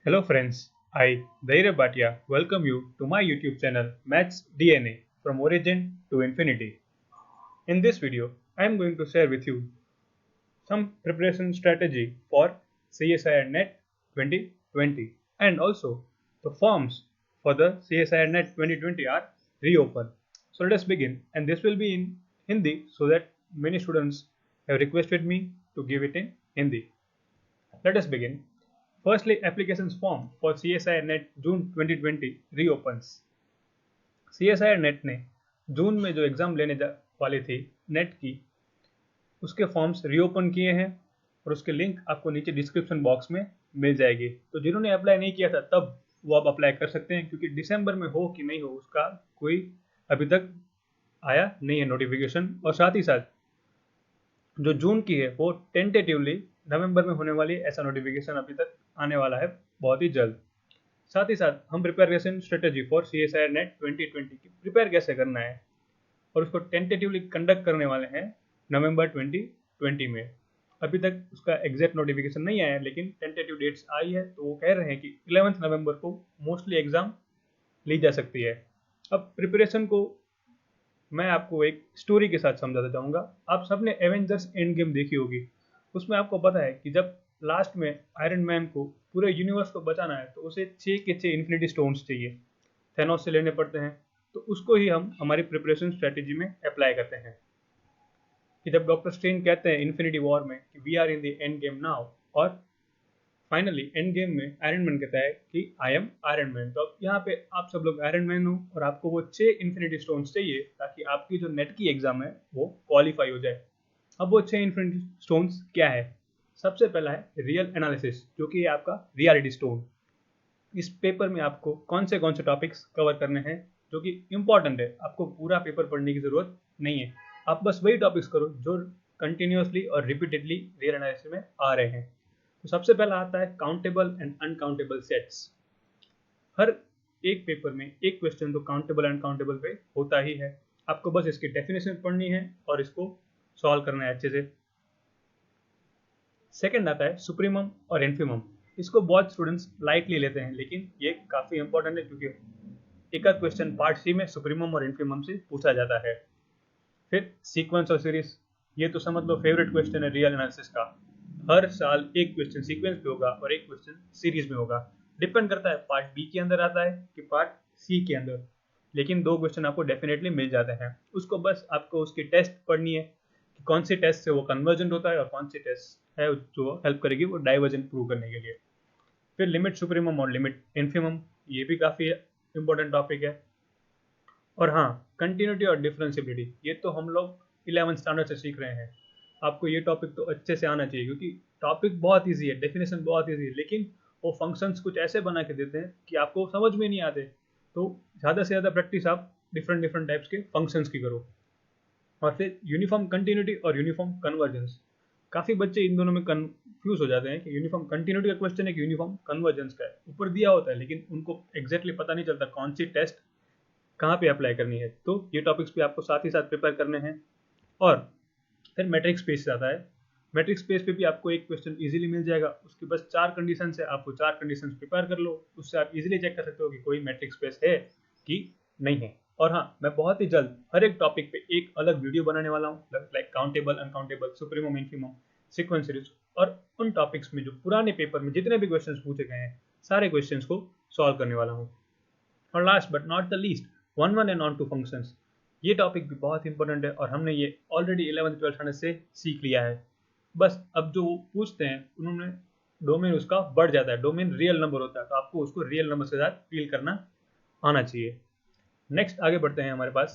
Hello friends, I, Dhairya Bhatia, welcome you to my YouTube channel Maths DNA from origin to infinity. In this video, I am going to share with you some preparation strategy for CSIR NET 2020 and also the forms for the CSIR NET 2020 are reopened. So let us begin, and this will be in Hindi so that many students have requested me to give it in Hindi. Let us begin. Firstly, applications form for CSIR NET June 2020 reopens. CSIR NET ने जून में जो exam लेने वाली थी net की, उसके forms reopen किए हैं और उसके लिंक आपको नीचे डिस्क्रिप्शन बॉक्स में मिल जाएगी। तो जिन्होंने अप्लाई नहीं किया था तब वो आप अप्लाई कर सकते हैं, क्योंकि दिसंबर में हो कि नहीं हो उसका कोई अभी तक आया नहीं है नोटिफिकेशन। और साथ ही साथ जो जून की है वो टेंटेटिवली नवंबर में होने वाली, ऐसा नोटिफिकेशन अभी तक आने वाला है बहुत ही जल्द। साथ ही साथ हम preparation strategy for CSIR net 2020 की प्रिपेयर कैसे करना है और उसको टेंटेटिवली कंडक्ट करने वाले हैं नवंबर 2020 में। अभी तक उसका एग्जैक्ट नोटिफिकेशन नहीं आया है, लेकिन टेंटेटिव डेट्स आई है, तो वो कह रहे हैं कि 11 नवंबर को मोस्टली एग्ज़ाम ली जा सकती है। अब प्रिपरेशन को मैं आपको एक स्टोरी के साथ समझाता चाहूँगा। आप सबने एवेंजर्स एंड गेम देखी होगी। उसमें आपको पता है कि जब लास्ट में आयरन मैन को पूरे यूनिवर्स को बचाना है तो उसे 6 के 6 इन्फिनिटी स्टोन्स चाहिए, थेनोस से लेने पड़ते हैं। तो उसको ही हम हमारी प्रिपरेशन स्ट्रेटेजी में अप्लाई करते हैं कि जब डॉक्टर स्ट्रेंज कहते हैं इन्फिनिटी वॉर में कि we are in the Endgame now, और फाइनली एंड गेम में आयरन मैन कहता है कि आई एम आयरन मैन। तो अब यहाँ पे आप सब लोग आयरन मैन हो और आपको वो 6 इन्फिनिटी स्टोन्स चाहिए ताकि आपकी जो नेट की एग्जाम है वो क्वालिफाई हो जाए। अब वो 6 इन्फिनिटी स्टोन्स क्या है? सबसे पहला है रियल एनालिसिस, जो कि आपका रियलिटी स्टोन। इस पेपर में आपको कौन से टॉपिक्स कवर करने हैं जो कि इंपॉर्टेंट है। आपको पूरा पेपर पढ़ने की जरूरत नहीं है, आप बस वही टॉपिक्स करो जो कंटिन्यूसली और रिपीटेडली रियल एनालिसिस में आ रहे हैं। तो सबसे पहला आता है काउंटेबल एंड अनकाउंटेबल सेट्स। हर एक पेपर में एक क्वेश्चन तो काउंटेबल एंड अनकाउंटेबल पे होता ही है। आपको बस इसकी डेफिनेशन पढ़नी है और इसको सॉल्व करना है अच्छे से। सेकंड आता है सुप्रीमम और इन्फीमम। इसको बहुत स्टूडेंट्स लाइटली लेते हैं, लेकिन ये काफ़ी इंपॉर्टेंट है क्योंकि एक आध क्वेश्चन पार्ट सी में सुप्रीमम और इन्फीमम से पूछा जाता है। फिर सीक्वेंस और सीरीज, ये तो समझ लो फेवरेट क्वेश्चन है रियल एनालिसिस का। हर साल एक क्वेश्चन सीक्वेंस पे होगा और एक क्वेश्चन सीरीज में होगा। डिपेंड करता है पार्ट बी के अंदर आता है कि पार्ट सी के अंदर, लेकिन 2 क्वेश्चन आपको डेफिनेटली मिल जाते हैं। उसको बस आपको उसकी टेस्ट पढ़नी है कि कौन सी टेस्ट से वो कन्वर्जेंट होता है और कौन सी टेस्ट है जो हेल्प करेगी वो डाइवर्जेंट प्रूव करने के लिए। फिर लिमिट सुप्रीमम और लिमिट इन्फीमम, ये भी काफ़ी इंपॉर्टेंट टॉपिक है। और हाँ, कंटिन्यूटी और डिफरेंशियबिलिटी, ये तो हम लोग 11th स्टैंडर्ड से सीख रहे हैं। आपको ये टॉपिक तो अच्छे से आना चाहिए क्योंकि टॉपिक बहुत ईजी है, डेफिनेशन बहुत ईजी है, लेकिन वो फंक्शंस कुछ ऐसे बना के देते हैं कि आपको समझ में नहीं आते। तो ज़्यादा से ज़्यादा प्रैक्टिस आप डिफरेंट टाइप्स के फंक्शंस की करो। और फिर यूनिफॉर्म कंटिन्यूटी और यूनिफॉर्म कन्वर्जेंस। काफ़ी बच्चे इन दोनों में कंफ्यूज हो जाते हैं कि यूनिफॉर्म कंटिन्यूटी का क्वेश्चन है कि यूनिफॉर्म कन्वर्जेंस का है। ऊपर दिया होता है लेकिन उनको एग्जैक्टली पता नहीं चलता कौन सी टेस्ट कहाँ पे अप्लाई करनी है। तो ये टॉपिक्स भी आपको साथ ही साथ प्रिपेयर करने हैं। और फिर मैट्रिक्स स्पेस आता है। मैट्रिक्स स्पेस पे भी आपको एक क्वेश्चन इजीली मिल जाएगा। उसके बस 4 कंडीशन है, आप वो 4 कंडीशन प्रिपेयर कर लो। उससे आप इजीली चेक कर सकते हो कि कोई मैट्रिक्स स्पेस है कि नहीं है। और हाँ, मैं बहुत ही जल्द हर एक टॉपिक पे एक अलग वीडियो बनाने वाला हूँ, like countable, uncountable, supremum, infimum, sequence series, और उन टॉपिक्स में जो पुराने पेपर में जितने भी क्वेश्चंस पूछे गए हैं सारे क्वेश्चंस को सॉल्व करने वाला हूँ। और last but not the least, one and on to functions. ये टॉपिक भी बहुत इंपॉर्टेंट है और हमने ये ऑलरेडी 11th 12th से सीख लिया है। बस अब जो पूछते हैं उन्होंने डोमेन उसका बढ़ जाता है, डोमेन रियल नंबर होता है, तो आपको उसको रियल नंबर के साथ फील करना आना चाहिए। नेक्स्ट आगे बढ़ते हैं। हमारे पास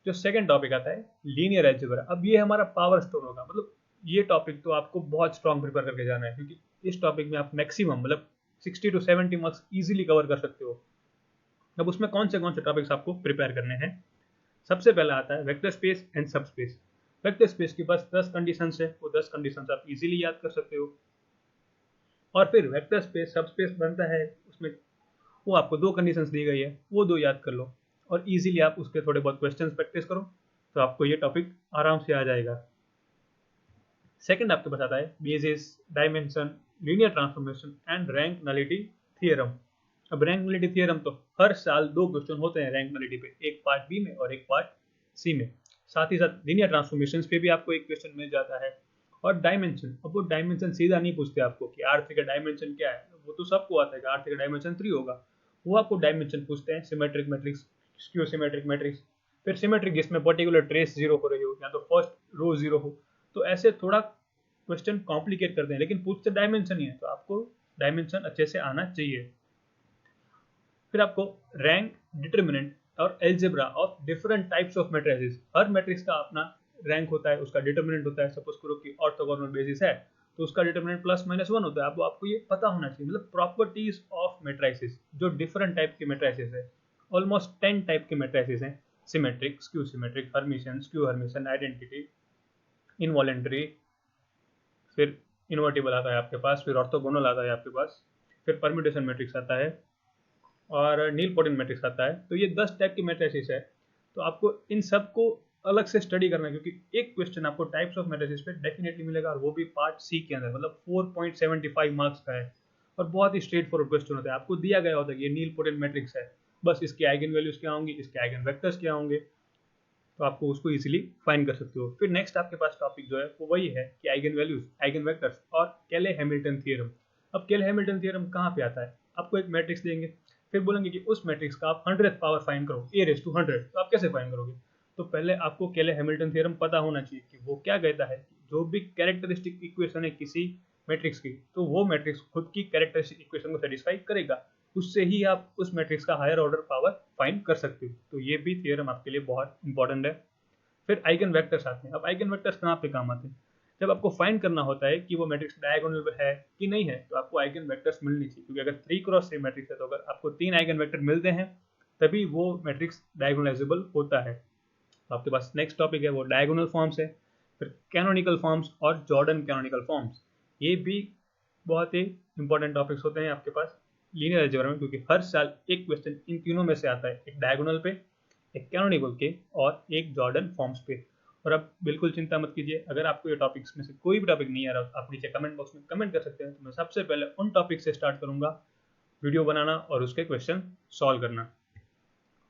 जो सेकंड टॉपिक आता है लीनियर अलजेब्रा। अब ये हमारा पावर स्टोन होगा। मतलब ये टॉपिक तो आपको बहुत स्ट्रॉन्ग प्रिपेयर करके जाना है क्योंकि इस टॉपिक में आप मैक्सिमम मतलब 60 to 70 मार्क्स इजीली कवर कर सकते हो। अब उसमें कौन से टॉपिक्स आपको प्रिपेयर करने हैं? सबसे पहला आता है वेक्टर स्पेस एंड सब स्पेस। वेक्टर स्पेस के पास 10 कंडीशन है, वो 10 कंडीशन आप इजीली याद कर सकते हो। और फिर वेक्टर स्पेस सब स्पेस बनता है, उसमें वो आपको 2 कंडीशंस दी गई है, वो 2 याद कर लो और इजीली आप उसके थोड़े बहुत क्वेश्चंस प्रैक्टिस करो तो आपको ये टॉपिक आराम से आ जाएगा। सेकंड आपके पास आता है basis, dimension, linear transformation and rank nullity theorem. अब रैंक नलिटी थियरम तो हर साल 2 क्वेश्चन होते हैं रैंक नलिटी पे, एक पार्ट बी में और एक पार्ट सी में। साथ ही साथ लीनियर ट्रांसफॉर्मेशंस पे भी आपको एक क्वेश्चन मिल जाता है। और डायमेंशन, अब वो डायमेंशन सीधा नहीं पूछते आपको कि R3 का डायमेंशन क्या है, वो तो सबको आता है कि R3 का डायमेंशन 3 होगा। वो आपको डायमेंशन पूछते हैं symmetric matrix, skew symmetric matrix, फिर सिमेट्रिक जिसमें पर्टिकुलर ट्रेस जीरो हो रही हो या तो फर्स्ट रो जीरो हो। तो ऐसे थोड़ा क्वेश्चन कॉम्प्लिकेट करते हैं, लेकिन पूछते डायमेंशन ही है, तो आपको डायमेंशन अच्छे से आना चाहिए। फिर आपको रैंक, डिटर्मिनेंट और algebra of different types of matrices. Her matrix का अपना रैंक होता है, उसका डिटर्मिनेंट होता है। सपोज करो कि ऑर्थोगोनल बेसिस है तो उसका डिटर्मिनेंट +-1 होता है। आपको ये पता होना चाहिए, मतलब प्रॉपर्टीज ऑफ मैट्रिसेस, जो डिफरेंट टाइप के मैट्रिसेस है। ऑलमोस्ट 10 टाइप के मैट्रिसेस हैं, symmetric, skew symmetric, Hermitian, skew Hermitian, identity, involuntary, फिर इन्वर्टिबल आता है आपके पास, फिर ऑर्थोगोनल आता है आपके पास, फिर परम्यूटेशन मैट्रिक्स आता है और नील पोर्टिन मैट्रिक्स आता है। तो ये 10 टाइप की मैट्रिसेस है। तो आपको इन सब को अलग से स्टडी करना है, क्योंकि एक क्वेश्चन आपको टाइप्स ऑफ मैट्रिसेस पे डेफिनेटली मिलेगा, और वो भी पार्ट सी के अंदर, मतलब 4.75 मार्क्स का है। और बहुत ही स्ट्रेट फॉरवर्ड क्वेश्चन होता है। आपको दिया गया होता है कि ये नील पोर्टिन मैट्रिक्स है, बस इसके आइगन वैल्यूज क्या होंगी, इसके आइगन वेक्टर्स क्या होंगे, तो आपको उसको इजीली फाइंड कर सकते हो। फिर नेक्स्ट आपके पास टॉपिक जो है वो वही है कि आइगन वैल्यूज, आइगन वेक्टर्स और केले हैमिल्टन थ्योरम। अब केले हैमिल्टन थ्योरम कहाँ पे आता है? आपको एक मैट्रिक्स देंगे, फिर बोलेंगे कि उस मैट्रिक्स का आप 100th पावर फाइंड करो, a⁻100। तो आप कैसे फाइंड करोगे? तो पहले आपको केले हैमिल्टन थ्योरम पता होना चाहिए कि वो क्या कहता है। जो भी कैरेक्टरिस्टिक इक्वेशन है किसी मैट्रिक्स की, तो वो मैट्रिक्स खुद की कैरेक्टरिस्टिक इक्वेशन को सेटिस्फाई करेगा। उससे ही आप उस मैट्रिक्स का हायर ऑर्डर पावर फाइंड कर सकते हो। तो ये भी थ्योरम आपके लिए बहुत इंपॉर्टेंट है। फिर आइगन वेक्टर्स आते हैं। अब आइगन वेक्टर्स कहाँ पे काम आते हैं? जब आपको फाइंड करना होता है कि वो मैट्रिक्स डायगोनल है कि नहीं है, तो आपको आइगन वेक्टर्स मिलनी चाहिए, क्योंकि अगर 3x3 मैट्रिक्स है तो अगर आपको 3 आइगन वेक्टर मिलते हैं तभी वो मैट्रिक्स डायगोनलाइजेबल होता है। तो आपके पास नेक्स्ट टॉपिक है वो डायगोनल फॉर्म्स है, फिर कैनोनिकल फॉर्म्स और जॉर्डन कैनोनिकल फॉर्म्स। ये भी बहुत ही इंपॉर्टेंट टॉपिक्स होते हैं आपके पास लीनियर अलजेब्रा में, क्योंकि हर साल एक क्वेश्चन इन तीनों में से आता है, एक डायगोनल पे, एक कैनोनिकल के और एक जॉर्डन फॉर्म्स पे। और अब बिल्कुल चिंता मत कीजिए, अगर आपको ये टॉपिक्स में से कोई भी टॉपिक नहीं आ रहा, आप नीचे कमेंट बॉक्स में कमेंट कर सकते हैं। तो मैं सबसे पहले उन टॉपिक से स्टार्ट करूंगा वीडियो बनाना और उसके क्वेश्चन सॉल्व करना।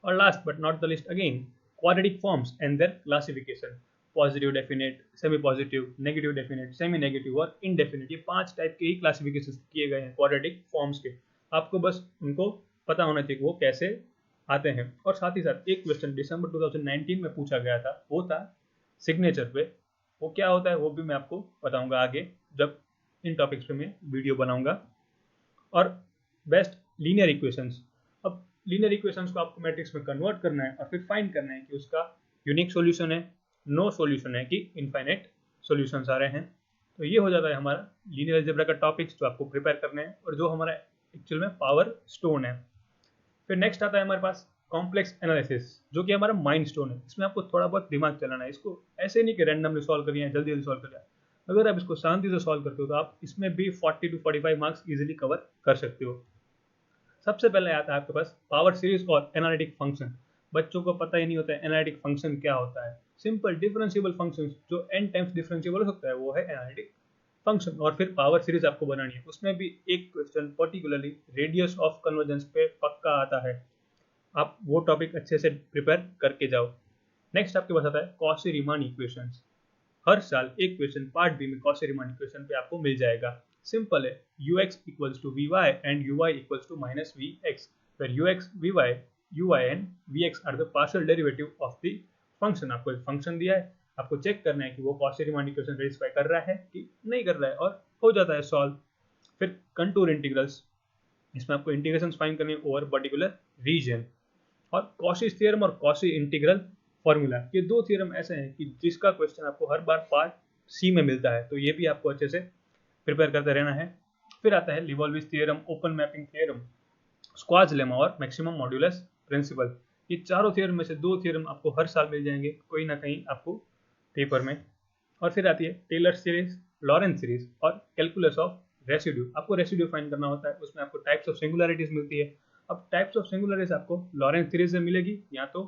और last but not the list again, quadratic forms and there classification. Positive definite, semi positive, negative definite, semi negative और इनडेफिनेट, ये 5 टाइप के ही क्लासिफिकेशन किए गए हैं क्वाड्रेटिक फॉर्म्स के। आपको बस उनको पता होना चाहिए कि वो कैसे आते हैं। और साथ ही साथ एक क्वेश्चन दिसंबर 2019 में पूछा गया था, वो था सिग्नेचर पे। वो क्या होता है वो भी मैं आपको बताऊंगा आगे, जब इन टॉपिक्स पे मैं वीडियो बनाऊंगा। और बेस्ट लीनियर इक्वेशंस। अब लीनियर इक्वेशंस को आपको मैट्रिक्स में कन्वर्ट करना है और फिर फाइंड करना है कि उसका यूनिक सॉल्यूशन है, नो सॉल्यूशन है कि इनफाइनाइट सॉल्यूशंस आ रहे हैं। तो ये हो जाता है हमारा लीनियर अलजेब्रा का टॉपिक्स जो आपको प्रिपेयर करने हैं और जो हमारा एक्चुअल में पावर स्टोन है। फिर नेक्स्ट आता है हमारे पास कॉम्प्लेक्स एनालिसिस, जो कि हमारा माइंड स्टोन है। इसमें आपको थोड़ा बहुत दिमाग चलाना है, इसको ऐसे नहीं कि रैंडमली सॉल्व करिए, जल्दी जल्दी सॉल्व करिए। अगर आप इसको शांति से सॉल्व करते हो तो आप इसमें भी 40 to 45 मार्क्स इजीली कवर कर सकते हो। सबसे पहले आता है आपके पास पावर सीरीज और एनालिटिक फंक्शन। बच्चों को पता ही नहीं होता है एनालिटिक फंक्शन क्या होता है। सिंपल डिफरेंशिएबल फंक्शन जो n टाइम्स डिफरेंशिएबल हो सकता है वो है एनालिटिक फंक्शन। और फिर पावर सीरीज आपको बनानी है, उसमें भी एक question particularly radius of convergence पे पक्का आता है। आप वो टॉपिक अच्छे से प्रिपेयर करके जाओ। नेक्स्ट आपके पास आता है कॉशी रीमान इक्वेशंस। हर साल एक क्वेश्चन पार्ट बी में कॉशी रीमान इक्वेशन पे आपको मिल जाएगा। सिंपल है, ux equals to vy and uy equals to minus vx, where ux, vy, uy and vx are the partial derivative of the function. आपको एक फंक्शन दिया है, आपको चेक करना है कि वो कॉशी रीमान इक्वेशन सेटिस्फाई कर रहा है कि नहीं कर रहा है, और हो जाता है सॉल्व। फिर कंटूर इंटीग्रल्स, इसमें आपको इंटीग्रेशन फाइंड करनी है ओवर पर्टिकुलर रीजन। और कॉशी थ्योरम और कॉशी इंटीग्रल फॉर्मूला, ये दो थ्योरम ऐसे हैं कि जिसका क्वेश्चन आपको हर बार पार्ट सी में मिलता है, तो ये भी आपको अच्छे से प्रिपेयर करते रहना है। फिर आता है Liouville's theorem, open mapping theorem, Schwarz lemma और मैक्सिमम मॉड्यूलस प्रिंसिपल। ये चारों थ्योरम में से दो थ्योरम आपको हर साल मिल जाएंगे कोई ना कहीं आपको पेपर में। और फिर आती है टेलर सीरीज, लॉरेंस सीरीज और कैलकुलस ऑफ रेसिड्यू। आपको रेसिड्यू फाइंड करना होता है, उसमें आपको टाइप्स ऑफ सिंगुलरिटीज मिलती है। अब टाइप्स ऑफ सिंगुलरिटीज आपको लॉरेंस सीरीज से मिलेगी या तो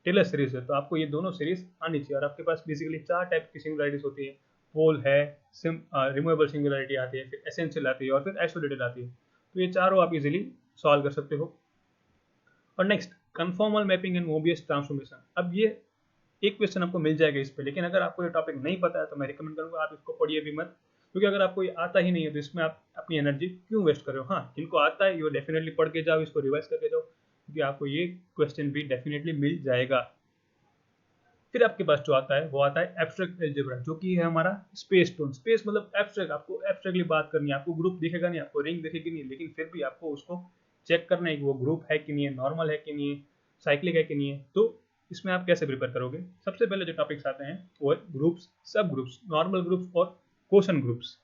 टेलर सीरीज है, तो आपको ये दोनों सीरीज आनी चाहिए। और आपके पास बेसिकली 4 टाइप की सिंगुलरिटीज होती है, पोल है, रिमूवेबल सिंगुलरिटी आती है, फिर एसेंशियल आती है और फिर आइसोलेटेड आती है। तो ये चारों आप इजीली सॉल्व कर सकते हो। और next conformal mapping and Mobius transformation. अब ये एक क्वेश्चन आपको मिल जाएगा इस पे, लेकिन अगर आपको ये टॉपिक नहीं पता है तो मैं रिकमेंड करूंगा आप इसको पढ़िए भी मत, क्योंकि अगर आपको ये आता ही नहीं है तो इसमें आप अपनी एनर्जी क्यों वेस्ट कर रहे हो। हाँ, जिनको आता है ये डेफिनेटली पढ़ के जाओ, इसको रिवाइज करके जाओ, क्योंकि आपको ये क्वेश्चन भी डेफिनेटली मिल जाएगा। फिर आपके पास जो आता है वो आता है एब्स्ट्रैक्ट अलजेब्रा, जो कि है हमारा स्पेस टोन। स्पेस मतलब एब्स्ट्रैक्ट, आपको एब्स्ट्रैक्टली बात करनी है, आपको ग्रुप दिखेगा नहीं, आपको रिंग दिखेगी नहीं, लेकिन फिर भी आपको उसको चेक करना है कि वो ग्रुप है कि नहीं है, नॉर्मल है कि नहीं है, साइक्लिक है कि नहीं है। तो इसमें आप कैसे प्रिपेयर करोगे? सबसे पहले जो टॉपिक्स आते हैं वो है ग्रुप्स, सब ग्रुप्स, नॉर्मल ग्रुप्स और क्वेश्चन ग्रुप्स।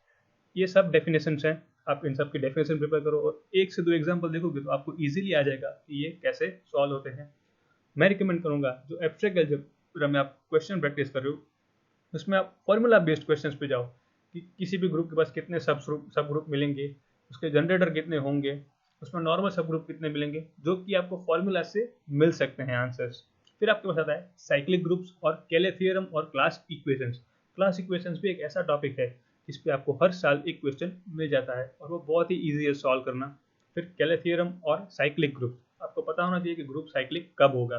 ये सब डेफिनेशन हैं, आप इन सब की डेफिनेशन प्रिपेयर करो और एक से दो एग्जाम्पल देखोगे तो आपको ईजिली आ जाएगा कि ये कैसे सॉल्व होते हैं। मैं रिकमेंड करूंगा जो एब्स्ट्रैक्ट अलजेब्रा में आप क्वेश्चन प्रैक्टिस कर रहे हो उसमें आप फॉर्मूला बेस्ड क्वेश्चंस पे जाओ, कि किसी भी ग्रुप के पास कितने सब ग्रुप मिलेंगे, उसके जनरेटर कितने होंगे, उसमें नॉर्मल सब ग्रुप कितने मिलेंगे, जो कि आपको फॉर्मूला से मिल सकते हैं आंसर्स। फिर आपके पास आता है साइक्लिक ग्रुप्स और केले थ्योरम और क्लास इक्वेशंस। क्लास इक्वेशंस भी एक ऐसा टॉपिक है जिस पे आपको हर साल एक क्वेश्चन मिल जाता है और वो बहुत ही ईजी है सॉल्व करना। फिर केले थ्योरम और साइक्लिक ग्रुप, आपको पता होना चाहिए कि ग्रुप साइक्लिक कब होगा।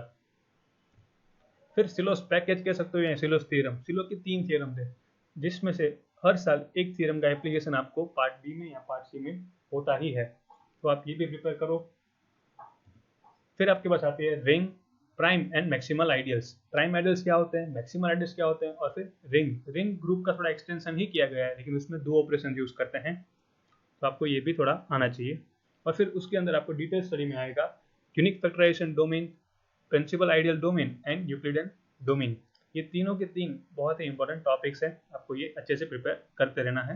फिर सिलोस पैकेज कह सकते हो या सिलोस थ्योरम। सिलो के 3 थ्योरम थे, जिसमें से हर साल एक थ्योरम का एप्लीकेशन आपको पार्ट बी में या पार्ट सी में होता ही है, तो आप ये भी प्रिपेयर करो। फिर आपके पास आती है ring, prime and maximal ideals. Prime ideals क्या होते हैं, मैक्सिमल आइडियल्स क्या होते हैं, और फिर रिंग। रिंग ग्रुप का थोड़ा एक्सटेंशन ही किया गया है, लेकिन उसमें 2 ऑपरेशन यूज करते हैं, तो आपको ये भी थोड़ा आना चाहिए। और फिर उसके अंदर आपको डिटेल स्टडी में आएगा unique factorisation domain, principal ideal domain and Euclidean domain. ये तीनों के तीन बहुत ही इंपॉर्टेंट टॉपिक्स हैं, आपको ये अच्छे से प्रिपेयर करते रहना है।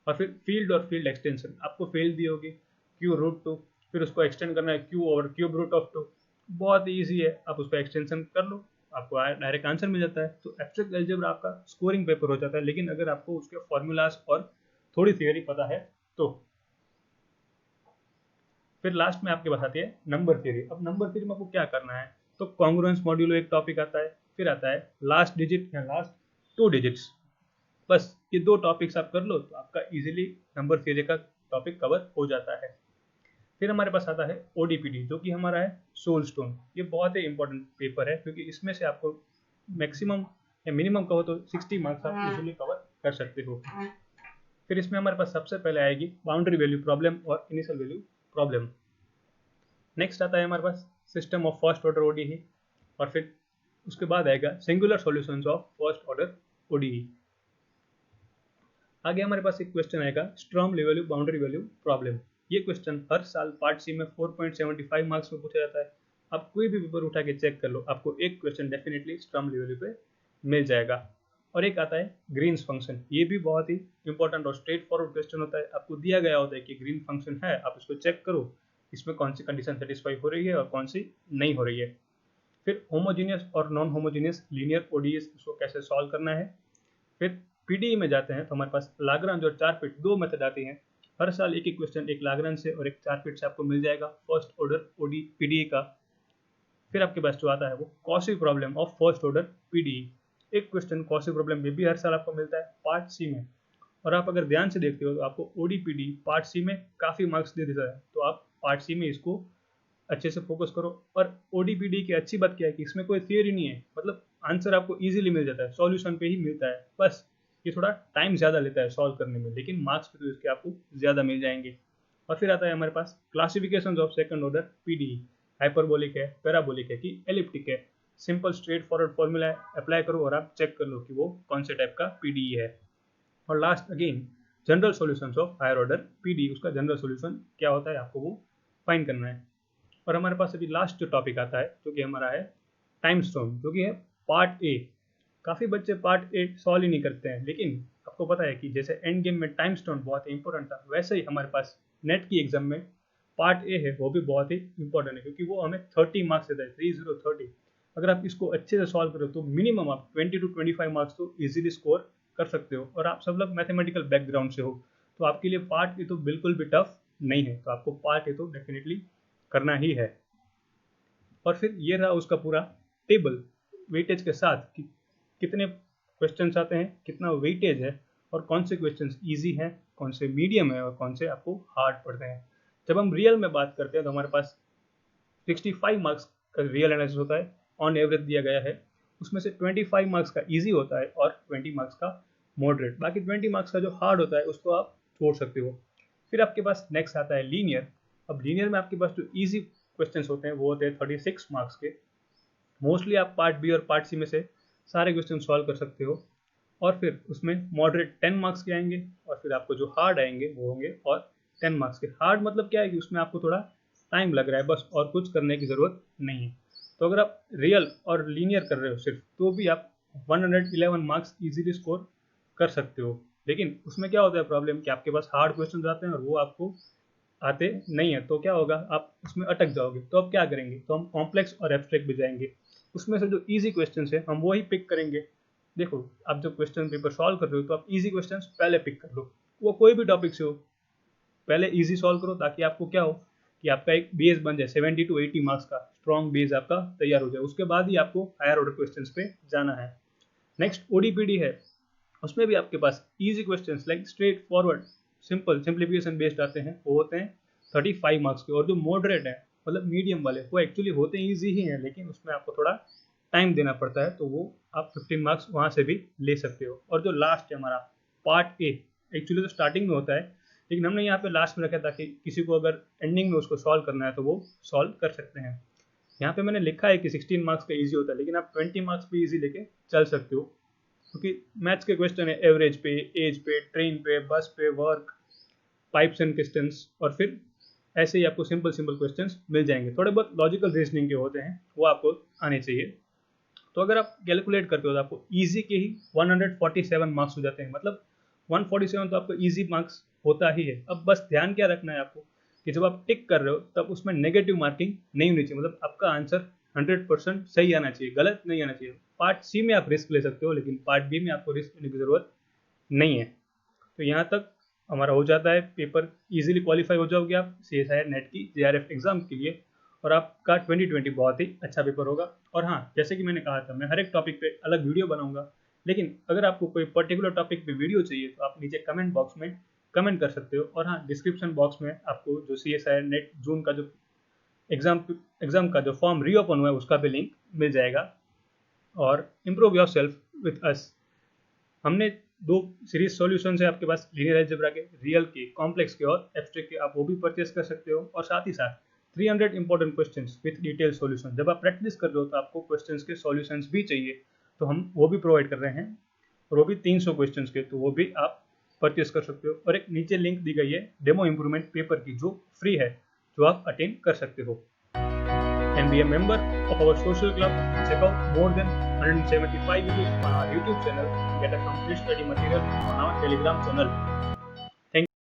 और फिर फील्ड और फील्ड एक्सटेंशन, आपको फील्ड दी होगी क्यू रूट टू, फिर उसको एक्सटेंड करना है Q over cube root of two. बहुत ईजी है, आप उसको एक्सटेंशन कर लो, आपको डायरेक्ट आंसर मिल जाता है। तो एब्स्ट्रैक्ट अलजेब्रा आपका स्कोरिंग पेपर हो जाता है, लेकिन अगर आपको उसके फॉर्मूलाज और थोड़ी थियोरी पता है तो। फिर लास्ट में आपके पास आती है नंबर थ्योरी। अब नंबर थ्योरी में आपको क्या करना है, तो कॉन्ग्रुएंस मॉड्यूलो एक टॉपिक आता है, फिर आता है लास्ट डिजिट या लास्ट 2 डिजिट्स। बस ये 2 टॉपिक्स आप कर लो तो आपका इजीली नंबर थ्योरी का टॉपिक कवर हो जाता है। फिर हमारे पास आता है ओडीपीडी, जो कि हमारा है सोल स्टोन। ये बहुत ही इंपॉर्टेंट पेपर है, क्योंकि इसमें से आपको मैक्सिमम या मिनिमम कहो तो 60 मार्क्स आप इजीली कवर कर सकते हो। फिर इसमें हमारे पास सबसे पहले आएगी बाउंड्री वैल्यू प्रॉब्लम और इनिशियल वैल्यू प्रॉब्लम। नेक्स्ट आता है हमारे पास system of first order ODE, और फिर उसके बाद आएगा singular solutions of first order ODE. आगे हमारे पास एक क्वेश्चन आएगा Sturm Liouville boundary value problem. ये क्वेश्चन हर साल पार्ट सी में 4.75 मार्क्स में पूछा जाता है। आप कोई भी पेपर उठा के चेक कर लो, आपको एक क्वेश्चन डेफिनेटली स्टर्म लिवैल्यू पे मिल जाएगा। और एक आता है ग्रीन्स फंक्शन, ये भी बहुत ही इंपॉर्टेंट और स्ट्रेट फॉरवर्ड क्वेश्चन होता है। आपको दिया गया होता है कि ग्रीन फंक्शन है, आप इसको चेक करो, इसमें कौन सी कंडीशन सेटिस्फाई हो रही है और कौन सी नहीं हो रही है। फिर होमोजीनियस और नॉन होमोजीनियस लीनियर ओडीएस, इसको कैसे सॉल्व करना है। फिर पीडीई में जाते हैं तो हमारे पास लाग्रांज और चारपिट 2 मेथड आती हैं। हर साल एक ही क्वेश्चन एक लाग्रांज से और एक चारपिट से आपको मिल जाएगा फर्स्ट ऑर्डर ओडी पीडीई का। फिर आपके पास जो आता है वो quasi problem of first order PDE. एक क्वेश्चन कॉसी प्रॉब्लम में भी हर साल आपको मिलता है पार्ट सी में, और आप अगर ध्यान से देखते हो तो आपको ओडीपीडी पार्ट सी में काफ़ी मार्क्स दे देता है, तो आप पार्ट सी में इसको अच्छे से फोकस करो। और ओडीपीडी की अच्छी बात क्या है कि इसमें कोई थियरी नहीं है, मतलब आंसर आपको इजीली मिल जाता है, सॉल्यूशन पे ही मिलता है। बस ये थोड़ा टाइम ज़्यादा लेता है सॉल्व करने में, लेकिन मार्क्स पे तो इसके आपको ज़्यादा मिल जाएंगे। और फिर आता है हमारे पास classification of second order PDE, hyperbolic है, पैराबोलिक है कि एलिप्टिक है। सिंपल स्ट्रेट फॉरवर्ड फॉर्मूला है, अप्लाई करो और आप चेक कर लो कि वो कौन से टाइप का पीडीई है। और last again general solutions of higher order PDE, उसका जनरल सॉल्यूशन क्या होता है आपको वो फाइंड करना है। और हमारे पास अभी लास्ट जो टॉपिक आता है जो कि हमारा है टाइम स्टोन, जो कि है पार्ट ए। काफ़ी बच्चे पार्ट ए सॉल्व ही नहीं करते हैं, लेकिन आपको पता है कि जैसे एंड गेम में टाइम स्टोन बहुत ही इंपॉर्टेंट था, वैसे ही हमारे पास नेट की एग्जाम में पार्ट ए है, वो भी बहुत ही इंपॉर्टेंट है, क्योंकि वो हमें 30 मार्क्स देता है, 30। अगर आप इसको अच्छे से सॉल्व करो तो मिनिमम आप 20 to 25 मार्क्स तो इजीली स्कोर कर सकते हो। और आप सब लोग मैथमेटिकल बैकग्राउंड से हो, तो आपके लिए पार्ट ए तो बिल्कुल भी टफ नहीं है, तो आपको पार्ट ए तो डेफिनेटली करना ही है। और फिर ये रहा उसका पूरा टेबल वेटेज के साथ कि कितने क्वेश्चंस आते हैं, कितना वेटेज है, और कौन से क्वेश्चंस इजी हैं, कौन से मीडियम है और कौन से आपको हार्ड पड़ते हैं। जब हम रियल में बात करते हैं तो हमारे पास 65 मार्क्स का रियल एनालिसिस होता है, ऑन एवरेज दिया गया है। उसमें से 25 मार्क्स का इजी होता है और 20 मार्क्स का मॉडरेट। बाकी 20 मार्क्स का जो हार्ड होता है उसको आप छोड़ सकते हो। फिर आपके पास नेक्स्ट आता है लीनियर। अब लीनियर में आपके पास जो इजी क्वेश्चंस होते हैं वो होते हैं 36 मार्क्स के। मोस्टली आप पार्ट बी और पार्ट सी में से सारे क्वेश्चन सॉल्व कर सकते हो। और फिर उसमें मॉडरेट 10 मार्क्स के आएंगे और फिर आपको जो हार्ड आएंगे वो होंगे और 10 मार्क्स के। हार्ड मतलब क्या है कि उसमें आपको थोड़ा टाइम लग रहा है बस, और कुछ करने की ज़रूरत नहीं है। तो अगर आप रियल और लीनियर कर रहे हो सिर्फ, तो भी आप 111 मार्क्स इजीली स्कोर कर सकते हो। लेकिन उसमें क्या होता है प्रॉब्लम कि आपके पास हार्ड क्वेश्चन आते हैं और वो आपको आते नहीं है, तो क्या होगा, आप उसमें अटक जाओगे। तो अब क्या करेंगे, तो हम कॉम्प्लेक्स और एब्स्ट्रैक्ट भी जाएंगे। उसमें से जो इजी क्वेश्चन है हम वही पिक करेंगे। देखो, आप जब क्वेश्चन पेपर सॉल्व कर रहे हो तो आप इजी क्वेश्चन पहले पिक कर लो, वो कोई भी टॉपिक से हो, पहले इजी सॉल्व करो ताकि आपको क्या हो कि आपका एक बेस बन जाए, 70 to 80 मार्क्स का स्ट्रॉन्ग बेस आपका तैयार हो जाए। उसके बाद ही आपको हायर ऑर्डर क्वेश्चंस पे जाना है। नेक्स्ट ओडीपीडी है, उसमें भी आपके पास easy questions like straight forward simple simplification based आते हैं, वो होते हैं 35 मार्क्स के। और जो मॉडरेट है मतलब मीडियम वाले, वो एक्चुअली होते ईजी ही हैं लेकिन उसमें आपको थोड़ा टाइम देना पड़ता है, तो वो आप 15 मार्क्स वहाँ से भी ले सकते हो। और जो लास्ट है हमारा पार्ट ए, एक्चुअली तो स्टार्टिंग में होता है लेकिन हमने यहाँ पे लास्ट में रखा ताकि किसी को अगर एंडिंग में उसको सॉल्व करना है तो वो सॉल्व कर सकते हैं। यहाँ पे मैंने लिखा है कि 16 मार्क्स का इजी होता है, लेकिन आप 20 मार्क्स भी इजी लेके चल सकते हो, क्योंकि मैथ्स के क्वेश्चन है एवरेज पे, एज पे, ट्रेन पे, बस पे, वर्क, पाइप्स एंड पिस्टन्स, और फिर ऐसे ही आपको सिंपल सिंपल क्वेश्चंस मिल जाएंगे। थोड़े बहुत लॉजिकल रीजनिंग के होते हैं, वो आपको आने चाहिए। तो अगर आप कैलकुलेट करते हो तो आपको इजी के ही 147 मार्क्स हो जाते हैं। मतलब 147 तो आपको इजी मार्क्स होता ही है। अब बस ध्यान क्या रखना है आपको कि जब आप टिक कर रहे हो तब उसमें नेगेटिव मार्किंग नहीं होनी चाहिए। मतलब आपका आंसर 100% सही आना चाहिए, गलत नहीं आना चाहिए। पार्ट सी में आप रिस्क ले सकते हो लेकिन पार्ट बी में आपको रिस्क लेने की ज़रूरत नहीं है। तो यहाँ तक हमारा हो जाता है, पेपर इजीली क्वालिफाई हो जाओगे आप CSIR नेट की JRF एग्जाम के लिए, और आपका 2020 बहुत ही अच्छा पेपर होगा। और हाँ, जैसे कि मैंने कहा था, मैं हर एक टॉपिक पे अलग वीडियो बनाऊंगा, लेकिन अगर आपको कोई पर्टिकुलर टॉपिक पे वीडियो चाहिए तो आप नीचे कमेंट बॉक्स में कमेंट कर सकते हो। और हाँ, डिस्क्रिप्शन बॉक्स में आपको जो CSIR नेट जून का जो एग्जाम का जो फॉर्म रीओपन हुआ है उसका भी लिंक मिल जाएगा। और improve your self with us. हमने 2 सीरीज सॉल्यूशन है आपके पास, लीनियर अलजेब्रा के, रियल के, कॉम्प्लेक्स के और एब्स्ट्रैक्ट के, आप वो भी परचेस कर सकते हो। और साथ ही साथ 300 important questions with detail solution. जब आप प्रैक्टिस कर रहे हो तो आपको क्वेश्चंस के सॉल्यूशंस भी चाहिए, तो हम वो भी प्रोवाइड कर रहे हैं, और वो भी 300 क्वेश्चंस के, तो वो भी आप परचेस कर सकते हो। और एक नीचे लिंक दी गई है डेमो इंप्रूवमेंट पेपर की, जो फ्री है, जो आप अटेंड कर सकते हो। And be a member of our social club. Check out more than 175 videos on our YouTube channel and get a complete study material on our Telegram channel.